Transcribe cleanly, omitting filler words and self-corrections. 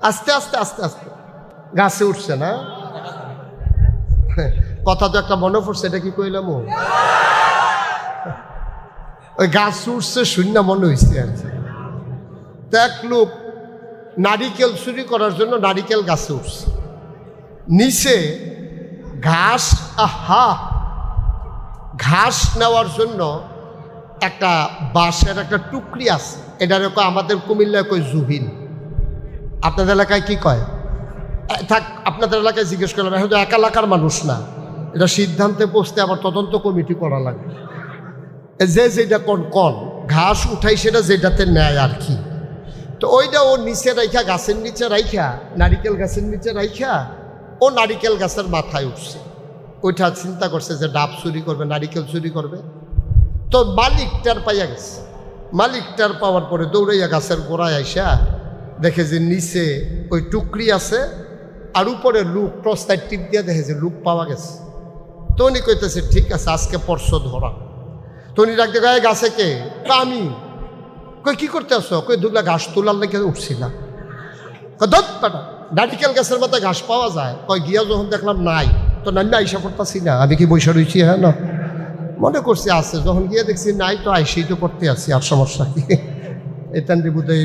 আস্তে আস্তে আস্তে আস্তে গাছে উঠছে না। কথা তো একটা মনে পড়ছে, এটা কি কইলাম? ওই গাছ উঠছে শূন্য মনে হয়েছে আর কি। তো এক লোক নারিকেল চুরি করার জন্য নারিকেল গাছে উঠছে, নিচে ঘাস, ঘাস নেওয়ার জন্য একটা বাঁশের একটা টুকরি আছে, এটার আমাদের কুমিল্লায় কয় জুহিন। আপনাদের এলাকায় কি কয়? থাক, আপনাদের এলাকায় জিজ্ঞেস করলাম, হয়তো এক এলাকার মানুষ না, এটা সিদ্ধান্তে পৌঁছতে আবার তদন্ত কমিটি করা লাগে। যে যেটা কন ঘাস উঠাই সেটা যেটাতে নেয় আর কি। তো ওইটা ও নিচে রাইখা, গাছের নিচে রাইখা, নারিকেল গাছের নিচে রাইখা ও নারিকেল গাছের মাথায় উঠছে। ওইটা চিন্তা করছে যে ডাব চুরি করবে, নারিকেল চুরি করবে। তো মালিকটার পাইয়া গেছে। মালিকটার পাওয়ার পরে দৌড়াইয়া গাছের গোড়ায় আইসা দেখে যে নিচে ওই টুকরি আছে, আর উপরে লুক টর্চলাইট টিপ দিয়ে দেখে যে লুক পাওয়া গেছে। তো উনি কইতেছে ঠিক আছে, আজকে পরশু ধরা। তো উনি ডাকতে গায়ে গাছে কে? আমি। কই কি করতে আসো? কই দুগলা ঘাস তোলার লেগে উঠছিলাম। নারিকেল গাছের মাথায় ঘাস পাওয়া যায়? কয় গিয়া যখন দেখলাম নাই, তো নান্না আইসা করতেছি না, আমি কি বৈশা রয়েছি? হ্যাঁ না, মনে করছি আছে, যখন গিয়ে দেখছি নাই তো আইসেই তো করতে আছি, আর সমস্যা কি? এটা বোধহয়